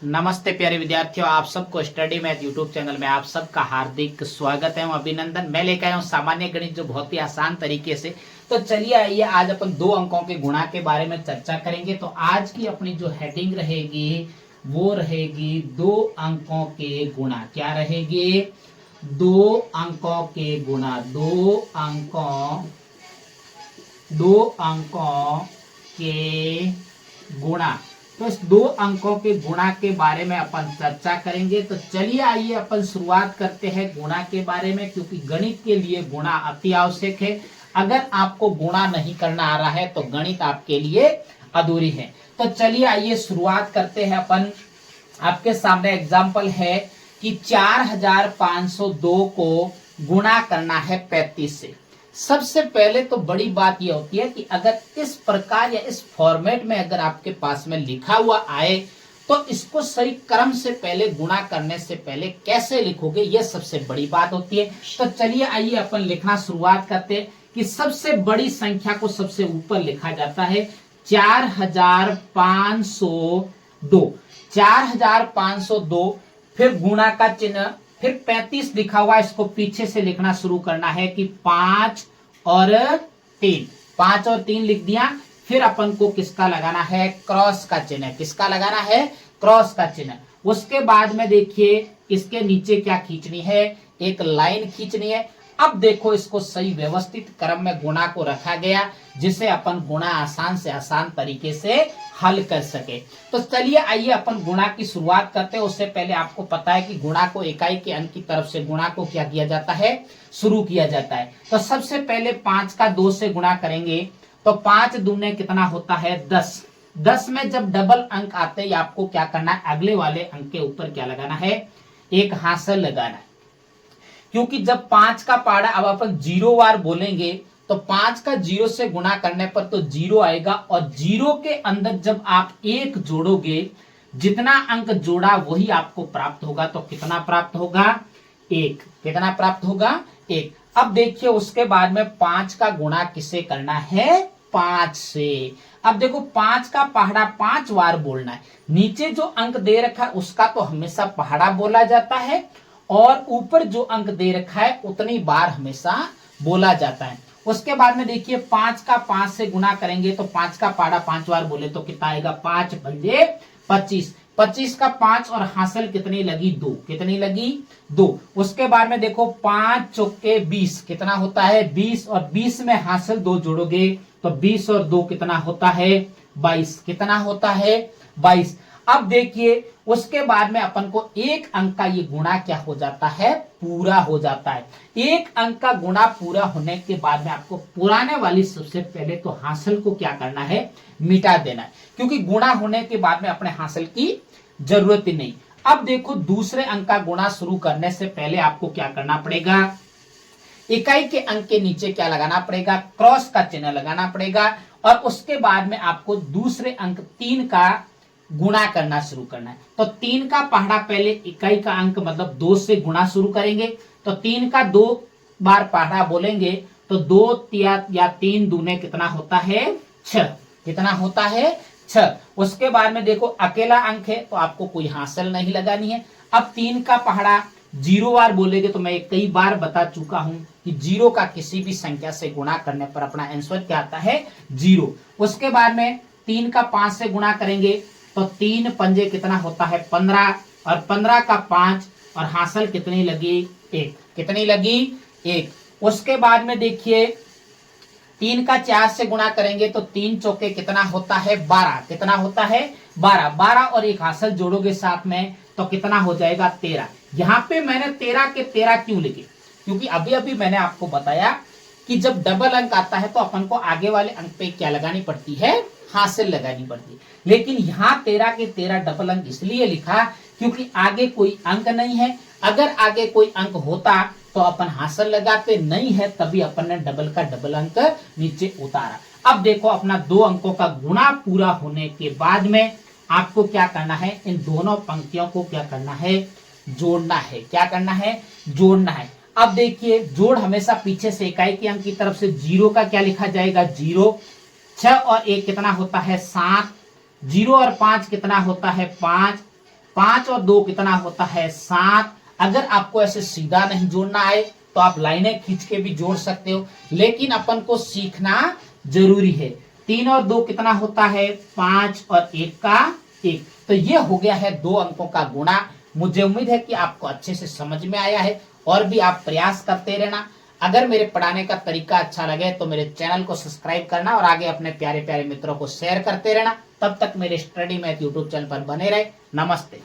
नमस्ते प्यारे विद्यार्थियों, आप सबको स्टडी मैथ यूट्यूब चैनल में आप सबका हार्दिक स्वागत है। अभिनंदन। मैं लेकर आया हूँ सामान्य गणित, जो बहुत ही आसान तरीके से। तो चलिए आइए, आज अपन दो अंकों के गुणा के बारे में चर्चा करेंगे। तो आज की अपनी जो हेडिंग रहेगी वो रहेगी दो अंकों के गुणा। क्या रहेगी? दो अंकों के गुणा। दो अंकों के गुणा। तो इस दो अंकों के गुणा के बारे में अपन चर्चा करेंगे। तो चलिए आइए अपन शुरुआत करते हैं गुणा के बारे में, क्योंकि गणित के लिए गुणा अति आवश्यक है। अगर आपको गुणा नहीं करना आ रहा है तो गणित आपके लिए अधूरी है। तो चलिए आइए शुरुआत करते हैं अपन। आपके सामने एग्जाम्पल है कि 4502 को गुणा करना है 35 से। सबसे पहले तो बड़ी बात यह होती है कि अगर इस प्रकार या इस फॉर्मेट में अगर आपके पास में लिखा हुआ आए तो इसको सही क्रम से पहले गुणा करने से पहले कैसे लिखोगे, यह सबसे बड़ी बात होती है। तो चलिए आइए अपन लिखना शुरुआत करते हैं कि सबसे बड़ी संख्या को सबसे ऊपर लिखा जाता है 4502। 4502 फिर गुणा का चिन्ह, फिर 35 लिखा हुआ, इसको पीछे से लिखना शुरू करना है कि 5 और 3। 5 और 3 लिख दिया। फिर अपन को किसका लगाना है? क्रॉस का चिन्ह। किसका लगाना है? क्रॉस का चिन्ह। उसके बाद में देखिए इसके नीचे क्या खींचनी है? एक लाइन खींचनी है। अब देखो इसको सही व्यवस्थित क्रम में गुणा को रखा गया, जिसे अपन गुणा आसान से आसान तरीके से हल कर सके। तो चलिए आइए अपन गुणा की शुरुआत करते हैं। उससे पहले आपको पता है कि गुणा को इकाई के अंक की तरफ से गुणा को क्या किया जाता है? शुरू किया जाता है। तो सबसे पहले 5 का 2 से गुणा करेंगे तो 5 दूने कितना होता है? 10। 10 में जब डबल अंक आते हैं आपको क्या करना है? अगले वाले अंक के ऊपर क्या लगाना है? एक हासिल लगाना है। क्योंकि जब 5 का पहाड़ा अब अपन 0 बार बोलेंगे तो 5 का 0 से गुणा करने पर तो 0 आएगा, और 0 के अंदर जब आप 1 जोड़ोगे, जितना अंक जोड़ा वही आपको प्राप्त होगा। तो कितना प्राप्त होगा? 1। कितना प्राप्त होगा? 1। अब देखिए उसके बाद में 5 का गुणा किसे करना है? 5 से। अब देखो 5 का पहाड़ा 5 बार बोलना है। नीचे जो अंक दे रखा है उसका तो हमेशा पहाड़ा बोला जाता है, और ऊपर जो अंक दे रखा है उतनी बार हमेशा बोला जाता है। उसके बाद में देखिए 5 का 5 से गुणा करेंगे तो 5 का पहाड़ा 5 बार बोले तो कितना आएगा? 5 पंजे 25। 25 का 5 और हासिल कितनी लगी? 2। कितनी लगी? 2। उसके बाद में देखो 5 चौके 20 कितना होता है? 20, और 20 में हासिल 2 जोड़ोगे तो 20 और 2 कितना होता है? 22। कितना होता है? 22। अब देखिए उसके बाद में अपन को एक अंक का ये गुणा क्या हो जाता है? पूरा हो जाता है। एक अंक का गुणा पूरा होने के बाद में आपको पुराने वाली सबसे पहले तो हासिल को क्या करना है? मिटा देना है, क्योंकि गुणा होने के बाद में अपने हासिल की जरूरत ही नहीं। अब देखो दूसरे अंक का गुणा शुरू करने से पहले आपको क्या करना पड़ेगा? इकाई के अंक के नीचे क्या लगाना पड़ेगा? क्रॉस का चिन्ह लगाना पड़ेगा। और उसके बाद में आपको दूसरे अंक 3 का गुणा करना शुरू करना है। तो 3 का पहाड़ा पहले इकाई का अंक मतलब 2 से गुणा शुरू करेंगे। तो 3 का 2 बार पहाड़ा बोलेंगे तो 2 या 3 दूने कितना होता है? 6। कितना होता है? 6। उसके बाद में देखो अकेला अंक है तो आपको कोई हासिल नहीं लगानी है। अब 3 का पहाड़ा 0 बार बोलेंगे तो मैं कई बार बता चुका हूं कि 0 का किसी भी संख्या से गुणा करने पर अपना आंसर क्या आता है? 0। उसके बाद में 3 का 5 से गुणा करेंगे तो 3 पंजे कितना होता है? 15, और 15 का 5 और हासिल कितनी लगी? 1। कितनी लगी? 1। उसके बाद में देखिए 3 का 4 से गुणा करेंगे तो 3 चौके कितना होता है? 12। कितना होता है? 12। 12 और एक हासिल जोड़ोगे साथ में तो कितना हो जाएगा? 13। यहाँ पे मैंने 13 के 13 क्यों लिखे? क्योंकि अभी अभी मैंने आपको बताया कि जब डबल अंक आता है तो अपन को आगे वाले अंक पे क्या लगानी पड़ती है? हासिल लगानी पड़ती है। लेकिन यहाँ 13 के 13 डबल अंक इसलिए लिखा क्योंकि आगे कोई अंक नहीं है। अगर आगे कोई अंक होता तो अपन हासिल लगाते, नहीं है तभी अपन ने डबल का डबल अंक नीचे उतारा। अब देखो अपना 2 अंकों का गुणा पूरा होने के बाद में आपको क्या करना है? इन दोनों पंक्तियों को क्या करना है? जोड़ना है। क्या करना है? जोड़ना है। अब देखिए जोड़ हमेशा पीछे से इकाई के अंक की तरफ से 0 का क्या लिखा जाएगा? 0। 6 और 1 कितना होता है? 7। 0 और 5 कितना होता है? 5। 5 और 2 कितना होता है 7। अगर आपको ऐसे सीधा नहीं जोड़ना आए तो आप लाइनें खींच के भी जोड़ सकते हो, लेकिन अपन को सीखना जरूरी है। 3 और 2 कितना होता है 5 और 1 का 1। तो ये हो गया है 2 अंकों का गुणा। मुझे उम्मीद है कि आपको अच्छे से समझ में आया है, और भी आप प्रयास करते रहना। अगर मेरे पढ़ाने का तरीका अच्छा लगे तो मेरे चैनल को सब्सक्राइब करना और आगे अपने प्यारे प्यारे मित्रों को शेयर करते रहना। तब तक मेरे स्टडी मैथ यूट्यूब चैनल पर बने रहे। नमस्ते।